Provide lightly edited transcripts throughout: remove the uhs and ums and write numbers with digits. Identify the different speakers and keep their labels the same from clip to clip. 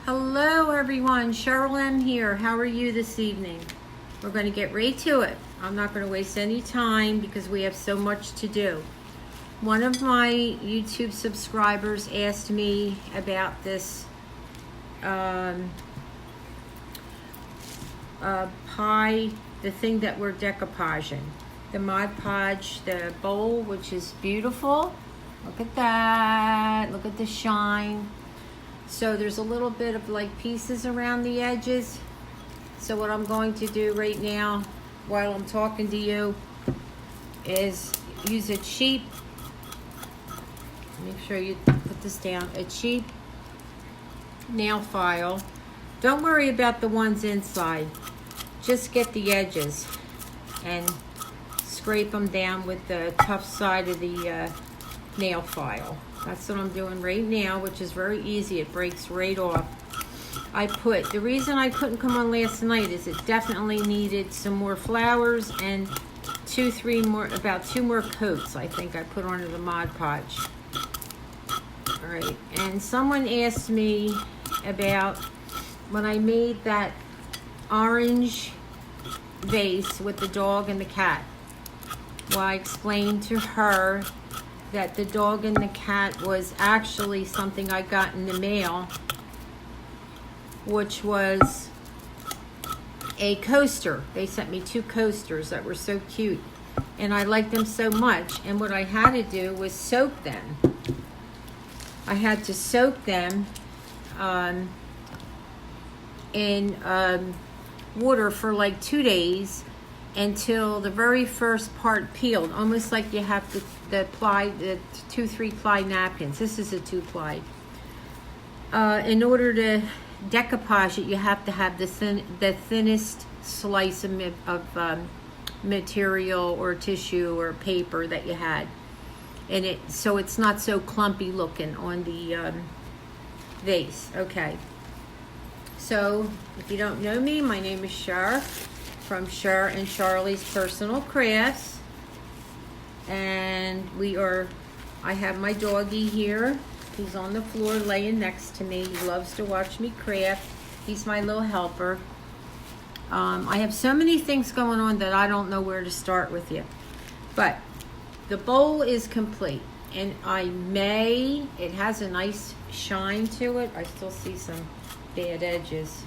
Speaker 1: Hello everyone, Cheryl M here. How are you this evening? We're going to get right to it. I'm not going to waste any time because we have so much to do. One of my YouTube subscribers asked me about this pie, the thing that we're decoupaging. The Mod Podge, the bowl, which is beautiful. Look at that. Look at the shine. So there's a little bit of like pieces around the edges. So what I'm going to do right now while I'm talking to you is use a cheap, make sure you put this down, a cheap nail file. Don't worry about the ones inside. Just get the edges and scrape them down with the tough side of the nail file. That's what I'm doing right now, which is very easy. It breaks right off. The reason I couldn't come on last night is it definitely needed some more flowers and about two more coats I think I put onto the Mod Podge. All right, and someone asked me about when I made that orange vase with the dog and the cat. Well, I explained to her that the dog and the cat was actually something I got in the mail, which was a coaster. They sent me 2 coasters that were so cute, and I liked them so much, and what I had to do was soak them. I had to soak them in water for like 2 days until the very first part peeled, almost like you have to the 2-3 ply napkins. This is a 2-ply. In order to decoupage it, you have to have the thinnest slice of material or tissue or paper that you had, and so it's not so clumpy looking on the vase. Okay. So if you don't know me, my name is Cher from Cher and Charlie's Personal Crafts. And I have my doggy here. He's on the floor laying next to me. He loves to watch me craft. He's my little helper. I have so many things going on that I don't know where to start with you. But the bowl is complete. And it has a nice shine to it. I still see some bad edges.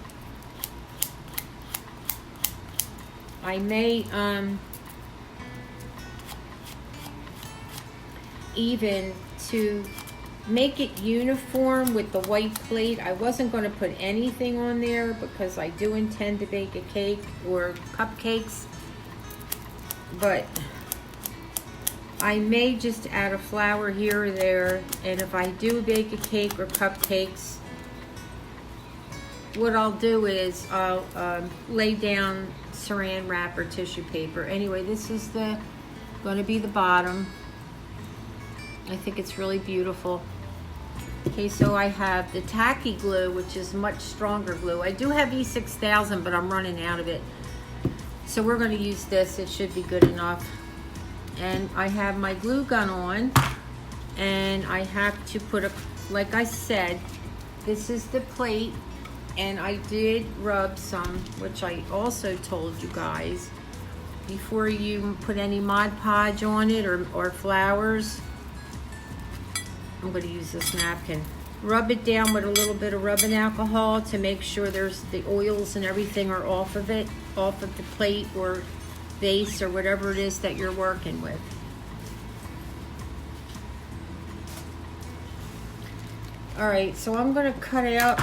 Speaker 1: I may even to make it uniform with the white plate. I wasn't going to put anything on there because I do intend to bake a cake or cupcakes, but I may just add a flower here or there. And if I do bake a cake or cupcakes, what I'll do is I'll lay down saran wrap or tissue paper. Anyway, this is going to be the bottom. I think it's really beautiful. Okay, so I have the tacky glue, which is much stronger glue. I do have E6000, but I'm running out of it. So we're going to use this. It should be good enough. And I have my glue gun on, and I have to put like I said, this is the plate, and I did rub some, which I also told you guys, before you put any Mod Podge on it or flowers. I'm going to use this napkin. Rub it down with a little bit of rubbing alcohol to make sure the oils and everything are off of it, off of the plate or vase or whatever it is that you're working with. All right, so I'm going to cut out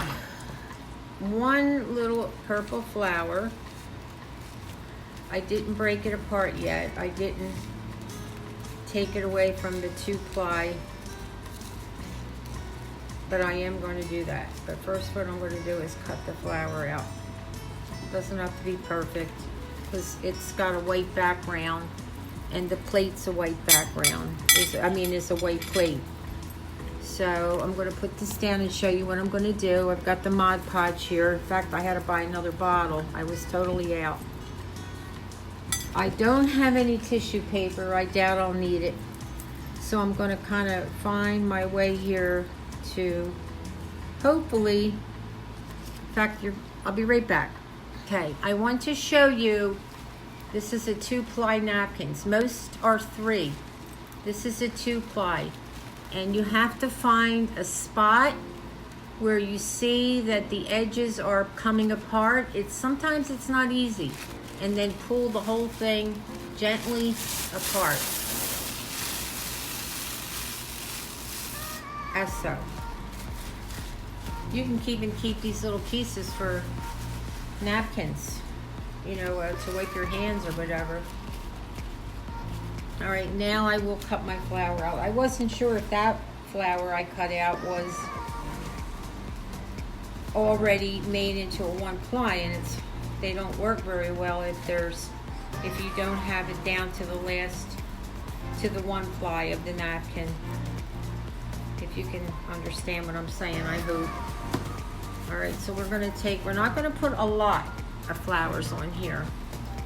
Speaker 1: one little purple flower. I didn't break it apart yet. I didn't take it away from the 2-ply. But I am going to do that. But first what I'm going to do is cut the flower out. It doesn't have to be perfect because it's got a white background and the plate's a white background. It's a white plate. So I'm going to put this down and show you what I'm going to do. I've got the Mod Podge here. In fact, I had to buy another bottle. I was totally out. I don't have any tissue paper. I doubt I'll need it. So I'm going to kind of find my way here to hopefully fact, I'll be right back. Okay, I want to show you, this is a 2-ply napkins. Most are 3. This is a 2-ply. And you have to find a spot where you see that the edges are coming apart. Sometimes it's not easy. And then pull the whole thing gently apart. As so. You can even keep these little pieces for napkins, you know, to wipe your hands or whatever. All right, now I will cut my flower out. I wasn't sure if that flower I cut out was already made into a 1-ply, and they don't work very well if you don't have it down to the 1-ply of the napkin. If you can understand what I'm saying, I hope. All right, so we're not gonna put a lot of flowers on here,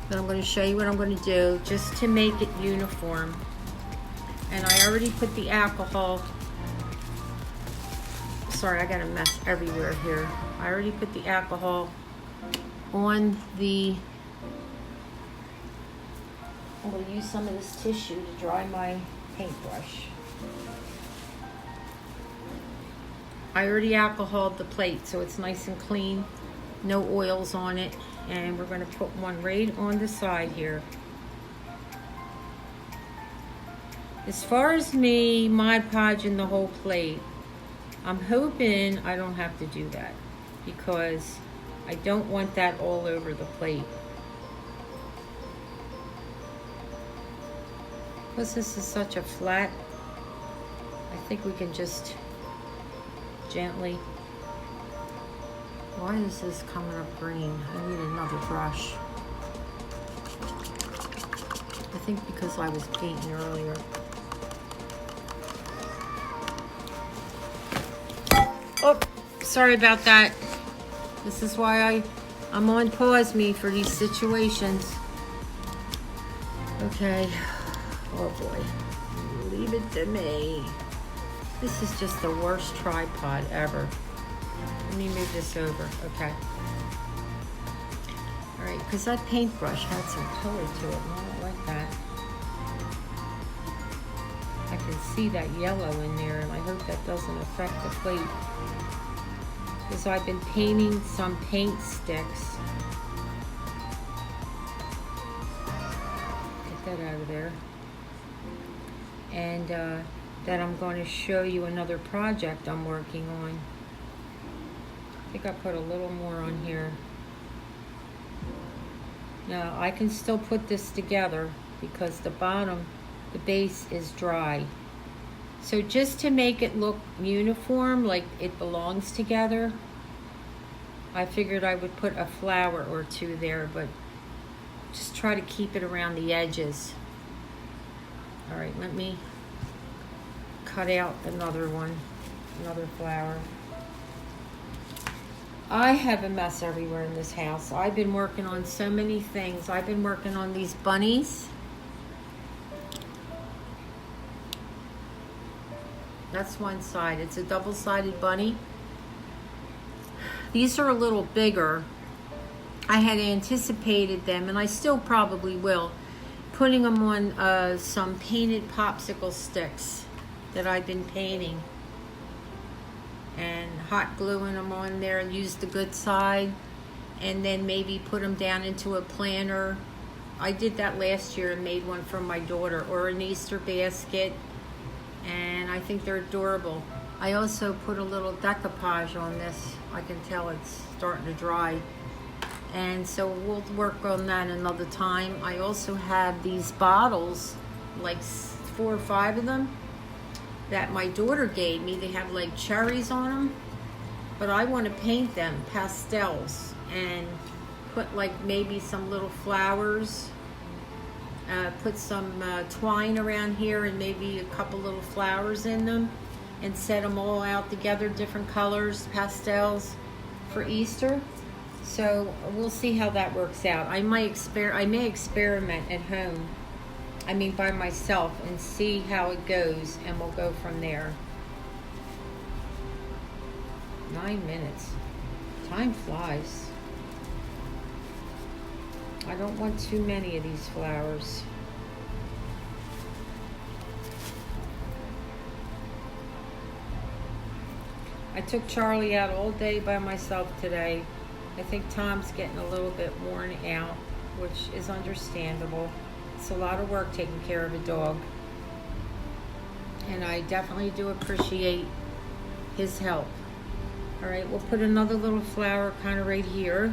Speaker 1: but I'm gonna show you what I'm gonna do just to make it uniform. And I already put the alcohol, sorry, I got a mess everywhere here. I already put the alcohol on I'm gonna use some of this tissue to dry my paintbrush. I already alcoholed the plate, so it's nice and clean, no oils on it, and we're going to put one right on the side here. As far as me Mod Podging the whole plate, I'm hoping I don't have to do that because I don't want that all over the plate. Because this is such a flat, I think we can just gently. Why is this coming up green? I need another brush. I think because I was painting earlier. Oh, sorry about that. This is why I'm on pause me for these situations. Okay. Oh boy. Leave it to me. This is just the worst tripod ever. Let me move this over, okay. All right, because that paintbrush had some color to it, and I don't like that. I can see that yellow in there, and I hope that doesn't affect the plate. Because I've been painting some paint sticks. Get that out of there. And that I'm going to show you another project I'm working on. I think I put a little more on here. Now I can still put this together because the base is dry. So just to make it look uniform, like it belongs together, I figured I would put a flower or 2 there, but just try to keep it around the edges. All right, let me cut out another flower. I have a mess everywhere in this house. I've been working on so many things. I've been working on these bunnies. That's one side. It's a double-sided bunny. These are a little bigger. I had anticipated them, and I still probably will, putting them on some painted popsicle sticks that I've been painting and hot gluing them on there and use the good side, and then maybe put them down into a planter. I did that last year and made one for my daughter, or an Easter basket, and I think they're adorable. I also put a little decoupage on this. I can tell it's starting to dry, and so we'll work on that another time. I also have these bottles, like 4 or 5 of them, that my daughter gave me. They have like cherries on them, but I want to paint them pastels and put like maybe some little flowers, put some twine around here and maybe a couple little flowers in them, and set them all out together, different colors, pastels, for Easter. So we'll see how that works out. I may experiment at home, I mean by myself, and see how it goes, and we'll go from there. 9 minutes. Time flies. I don't want too many of these flowers. I took Charlie out all day by myself today. I think Tom's getting a little bit worn out, which is understandable. It's a lot of work taking care of a dog. And I definitely do appreciate his help. All right, we'll put another little flower kind of right here.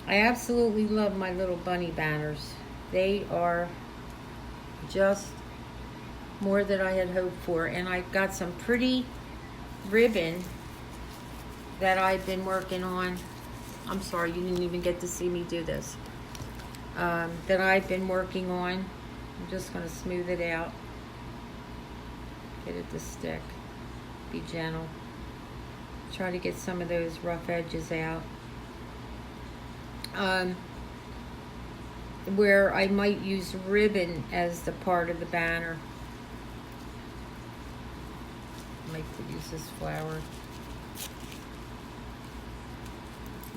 Speaker 1: I absolutely love my little bunny banners. They are just more than I had hoped for. And I've got some pretty ribbon that I've been working on. I'm sorry, you didn't even get to see me do this. That I've been working on. I'm just going to smooth it out. Get it to stick. Be gentle. Try to get some of those rough edges out. Where I might use ribbon as the part of the banner. I like to use this flower.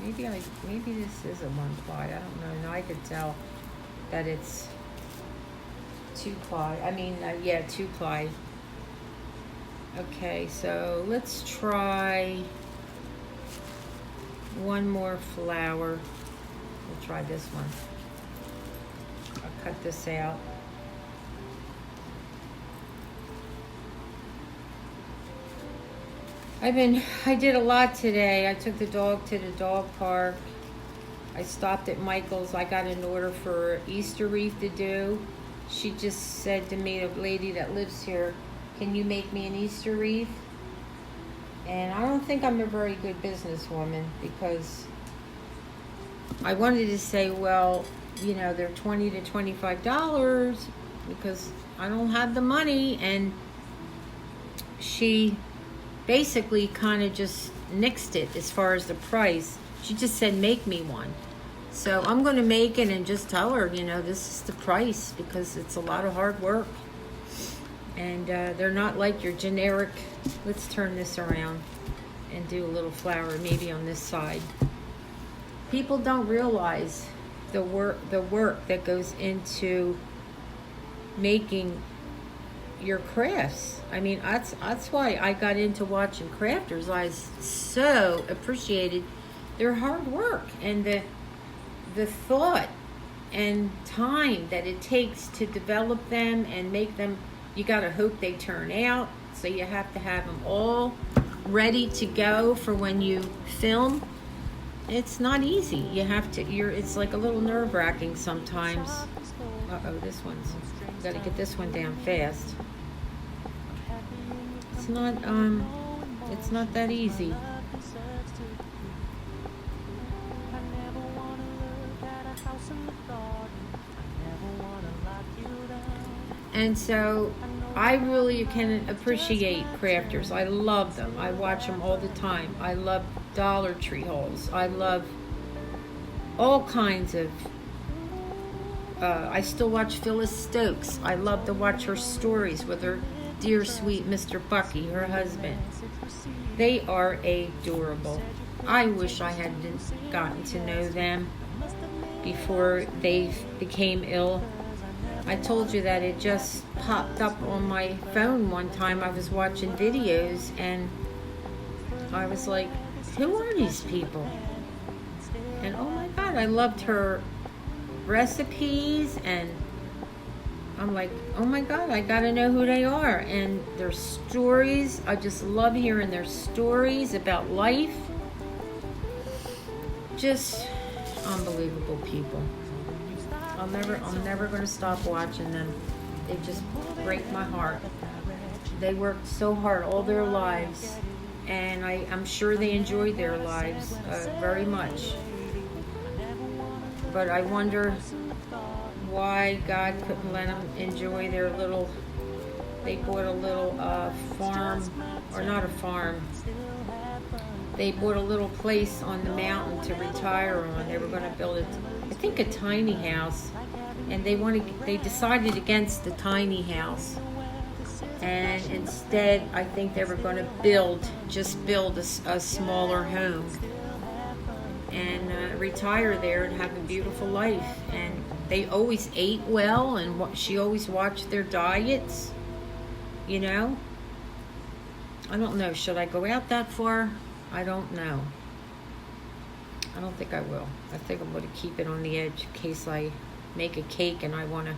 Speaker 1: Maybe this is a 1-ply. I don't know. Now I could tell that it's 2-ply. I mean, yeah, 2-ply. Okay, so let's try one more flower. We'll try this one. I'll cut this out. I did a lot today. I took the dog to the dog park. I stopped at Michael's. I got an order for Easter wreath to do. She just said to me, a lady that lives here, can you make me an Easter wreath? And I don't think I'm a very good businesswoman, because I wanted to say, well, you know, they're $20 to $25 because I don't have the money. And she basically kind of just nixed it as far as the price. She just said, make me one. So I'm going to make it and just tell her, you know, this is the price, because it's a lot of hard work. And they're not like your generic. Let's turn this around and do a little flower maybe on this side. People don't realize the work that goes into making your crafts. I mean, that's why I got into watching crafters. I so appreciated their hard work and the thought and time that it takes to develop them and make them. You gotta hope they turn out, so you have to have them all ready to go for when you film. It's not easy. You have to. It's like a little nerve-wracking sometimes. This one's. Got to get this one down fast. It's not. It's not that easy. And so I really can appreciate crafters. I love them. I watch them all the time. I love Dollar Tree hauls. I love all kinds of... I still watch Phyllis Stokes. I love to watch her stories with her dear sweet Mr. Bucky, her husband. They are adorable. I wish I had gotten to know them before they became ill. I told you that it just popped up on my phone one time. I was watching videos and I was like, who are these people? And oh my God, I loved her recipes, and I'm like, oh my God, I gotta know who they are. And their stories, I just love hearing their stories about life. Just unbelievable people. I'm never going to stop watching them. They just break my heart. They worked so hard all their lives, and I'm sure they enjoyed their lives very much. But I wonder why God couldn't let them enjoy their little, they bought a little farm, or not a farm, they bought a little place on the mountain to retire on. They were going to build I think a tiny house, and they decided against the tiny house, and instead I think they were going to build a smaller home and retire there and have a beautiful life. And they always ate well, and she always watched their diets, you know. I don't know, should I go out that far? I don't know. I don't think I will. I think I'm going to keep it on the edge in case I make a cake and I want to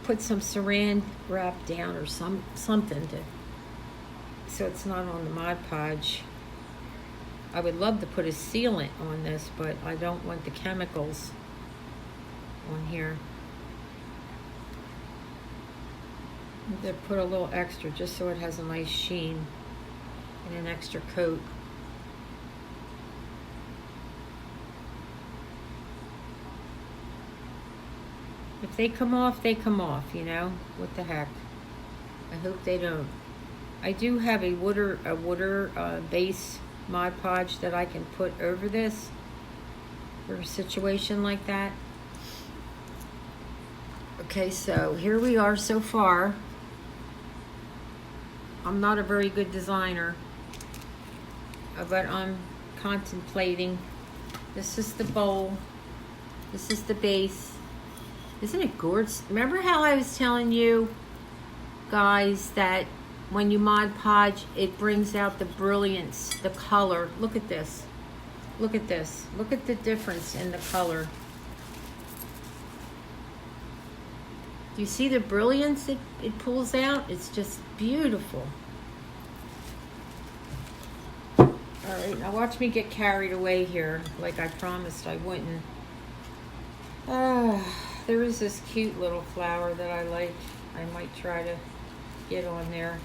Speaker 1: put some saran wrap down or something so it's not on the Mod Podge. I would love to put a sealant on this, but I don't want the chemicals on here. To put a little extra just so it has a nice sheen and an extra coat. If they come off, they come off, you know. What the heck? I hope they don't. I do have a water base Mod Podge that I can put over this for a situation like that. Okay, so here we are so far. I'm not a very good designer, but I'm contemplating. This is the bowl. This is the base. Isn't it gorgeous? Remember how I was telling you guys that when you Mod Podge, it brings out the brilliance, the color. Look at this. Look at this. Look at the difference in the color. Do you see the brilliance it pulls out? It's just beautiful. Alright, now watch me get carried away here like I promised I wouldn't. There is this cute little flower that I like. I might try to get on there.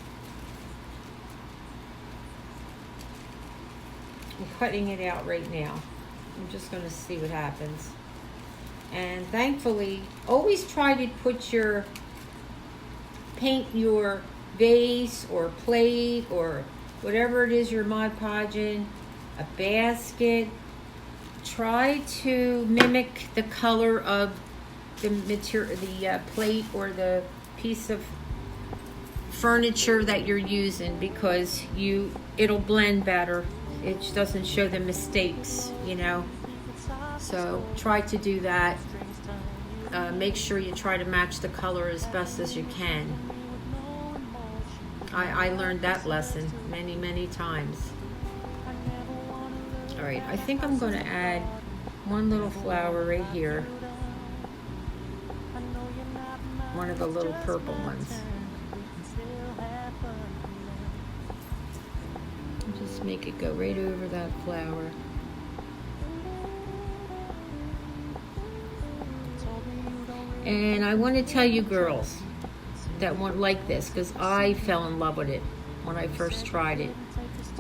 Speaker 1: I'm cutting it out right now. I'm just going to see what happens. And thankfully, always try to paint your vase or plate or whatever it is you're Mod Podging, a basket. Try to mimic the color of the material, the plate or the piece of furniture that you're using, because it'll blend better. It doesn't show the mistakes, you know. So try to do that. Make sure you try to match the color as best as you can. I learned that lesson many, many times. All right, I think I'm going to add one little flower right here. One of the little purple ones. Just make it go right over that flower. And I want to tell you girls that won't like this, because I fell in love with it when I first tried it.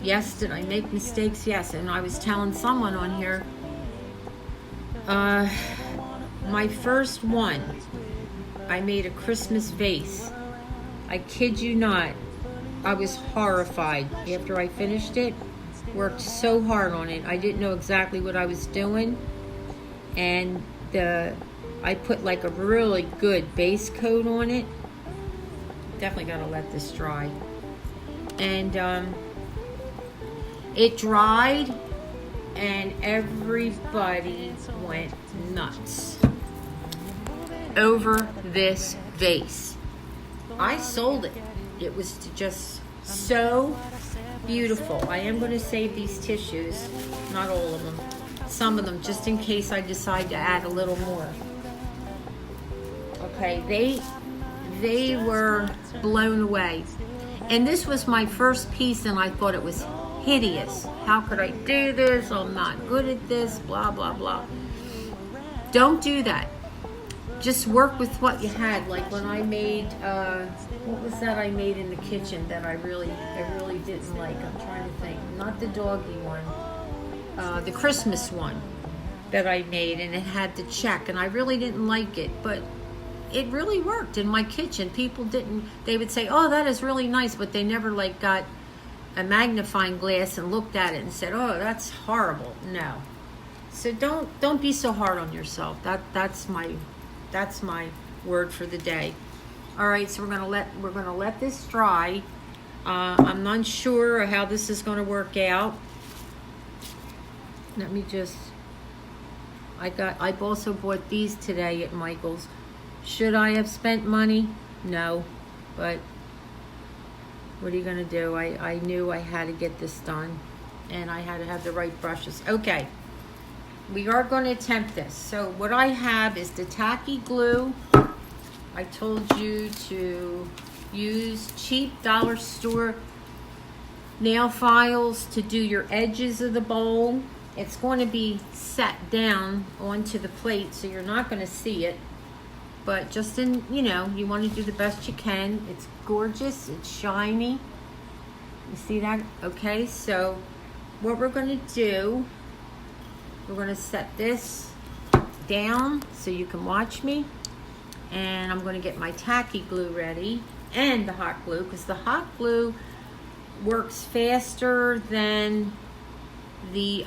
Speaker 1: Yes, did I make mistakes? Yes. And I was telling someone on here, my first one, I made a Christmas vase. I kid you not, I was horrified after I finished it. Worked so hard on it. I didn't know exactly what I was doing. And I put like a really good base coat on it. Definitely gotta let this dry. And it dried and everybody went nuts over this vase. I sold it. It was just so beautiful. I am going to save these tissues, not all of them, some of them, just in case I decide to add a little more. Okay, they were blown away. And this was my first piece, and I thought it was hideous. How could I do this? I'm not good at this, blah, blah, blah. Don't do that. just work with what you had. Like when I made, what was that I made in the kitchen that I really didn't like? I'm trying to think. Not the doggy one, the Christmas one that I made, and it had the check, and I really didn't like it, but it really worked in my kitchen. People didn't, they would say, oh, that is really nice, but they never like got a magnifying glass and looked at it and said, oh, that's horrible. No. So don't be so hard on yourself. That's my word for the day. All right, so we're gonna let this dry. I'm not sure how this is gonna work out. Let me just, I've also bought these today at Michael's. Should I have spent money? No, but what are you gonna do? I knew I had to get this done, and I had to have the right brushes. Okay, we are going to attempt this. So what I have is the tacky glue. I told you to use cheap dollar store nail files to do your edges of the bowl. It's going to be set down onto the plate, so you're not going to see it. But just in, you want to do the best you can. It's gorgeous. It's shiny. You see that? Okay, so what we're going to do, we're going to set this down so you can watch me. And I'm going to get my tacky glue ready and the hot glue, because the hot glue works faster than the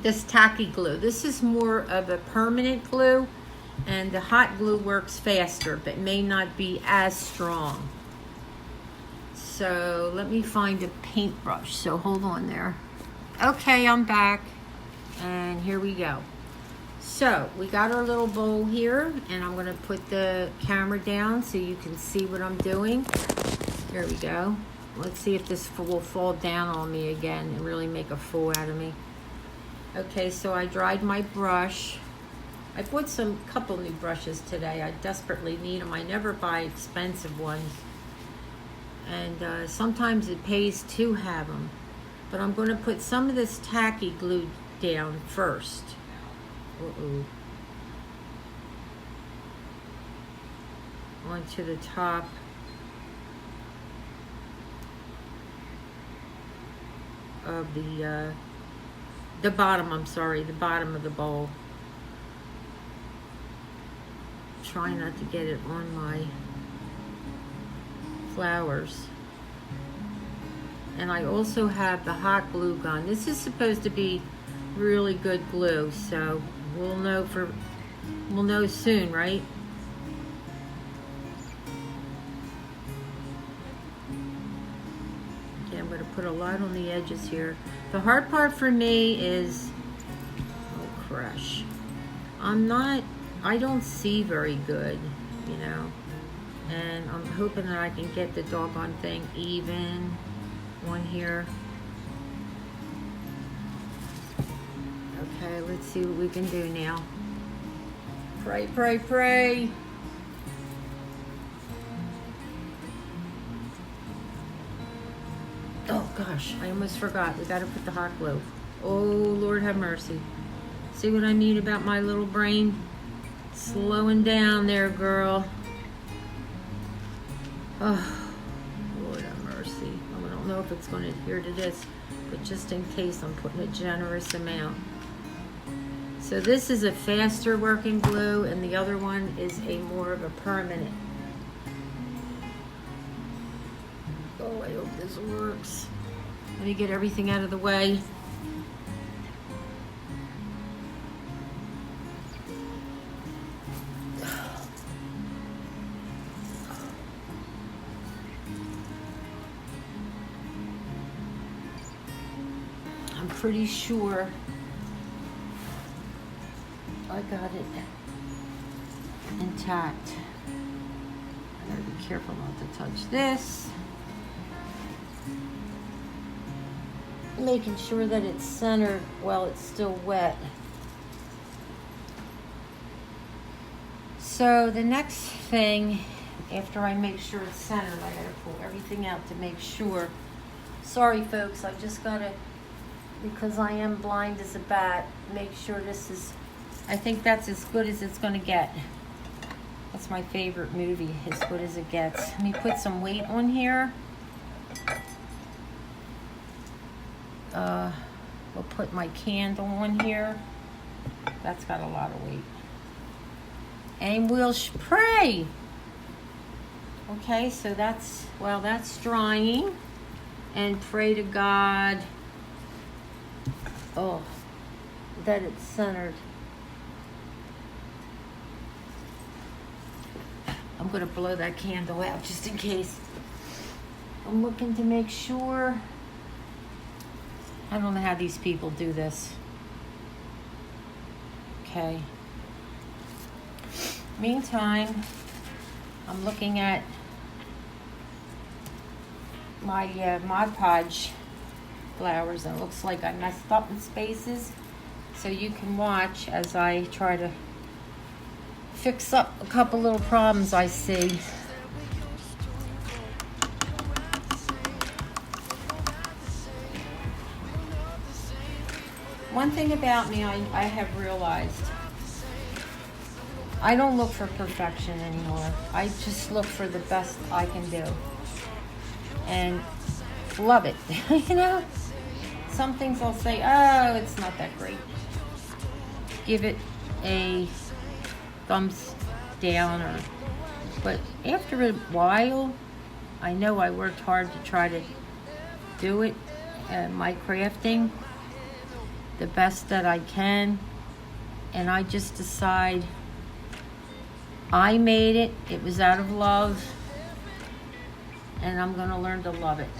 Speaker 1: this tacky glue. This is more of a permanent glue, and the hot glue works faster but may not be as strong. So let me find a paintbrush, so hold on there. Okay, I'm back, and here we go. So we got our little bowl here, and I'm gonna put the camera down so you can see what I'm doing. There we go. Let's see if this will fall down on me again and really make a fool out of me. Okay, so I dried my brush. I bought couple new brushes today. I desperately need them. I never buy expensive ones. And sometimes it pays to have them. But I'm going to put some of this tacky glue down first. Onto the top of the bottom, the bottom of the bowl. Try not to get it on my flowers. And I also have the hot glue gun. This is supposed to be really good glue, so we'll know soon, right? Okay, I'm going to put a lot on the edges here. The hard part for me is, oh crush, I don't see very good, and I'm hoping that I can get the doggone thing even on here. Okay, let's see what we can do now. Pray, pray, pray. Oh gosh, I almost forgot. We gotta put the hot glue. Oh, Lord have mercy. See what I mean about my little brain? Slowing down there, girl. Oh, Lord have mercy. I don't know if it's going to adhere to this, but just in case, I'm putting a generous amount. So this is a faster working glue, and the other one is a more of a permanent. Oh, I hope this works. Let me get everything out of the way. I'm pretty sure I got it intact. I gotta be careful not to touch this. Making sure that it's centered while it's still wet. So the next thing, after I make sure it's centered, I gotta pull everything out to make sure. Sorry folks, I just gotta, because I am blind as a bat, make sure this is I think that's as good as it's going to get. That's my favorite movie, As Good as It Gets. Let me put some weight on here. We'll put my candle on here. That's got a lot of weight. And we'll spray. Okay, so that's drying. And pray to God, that it's centered. I'm going to blow that candle out just in case. I'm looking to make sure. I don't know how these people do this. Okay. Meantime, I'm looking at my Mod Podge flowers, and it looks like I messed up in spaces. So you can watch as I try to fix up a couple little problems I see. One thing about me I have realized, I don't look for perfection anymore. I just look for the best I can do. And love it. You know? Some things I'll say, oh, it's not that great. Give it a thumbs down, but after a while, I know I worked hard to try to do it, my crafting, the best that I can, and I just decide I made it. It was out of love, and I'm going to learn to love it.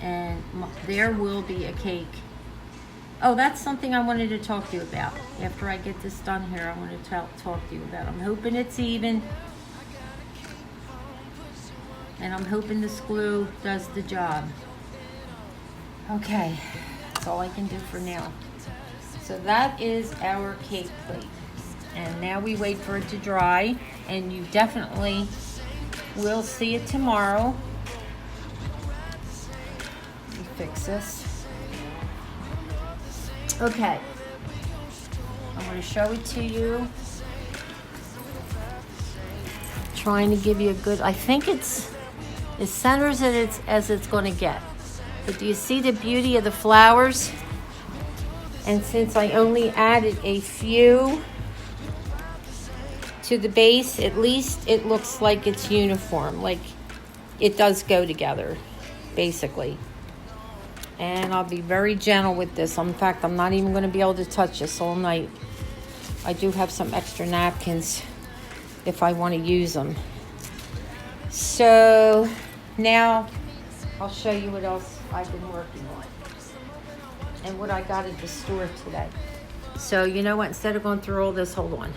Speaker 1: And there will be a cake. Oh, that's something I wanted to talk to you about. After I get this done here, I want to talk to you about. I'm hoping it's even. And I'm hoping this glue does the job. Okay, that's all I can do for now. So that is our cake plate. And now we wait for it to dry. And you definitely will see it tomorrow. Let me fix this. Okay, I'm going to show it to you. Trying to give you a good, I think it's as centered as it's going to get. But do you see the beauty of the flowers? And since I only added a few to the base, at least it looks like it's uniform, like it does go together, basically. And I'll be very gentle with this. In fact, I'm not even going to be able to touch this all night. I do have some extra napkins if I want to use them. So now I'll show you what else I've been working on and what I got at the store today. So you know what? Instead of going through all this, hold on.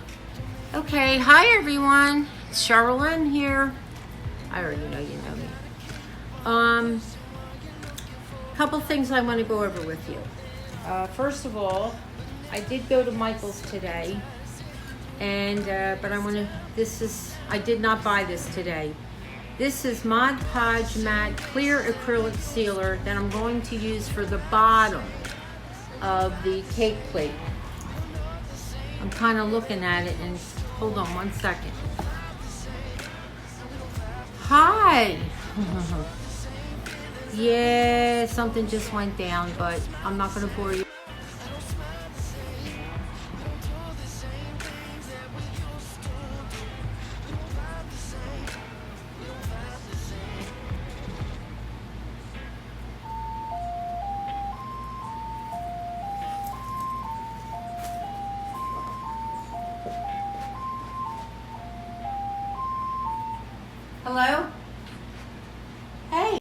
Speaker 1: Okay, hi everyone. It's Sherilyn here. I already know you know me. Couple things I want to go over with you. First of all, I did go to Michael's today, and but I did not buy this today. This is Mod Podge Matte Clear Acrylic Sealer that I'm going to use for the bottom of the cake plate. I'm kind of looking at it, and hold on one second. Hi. Yeah, something just went down, but I'm not going to bore you. Hello?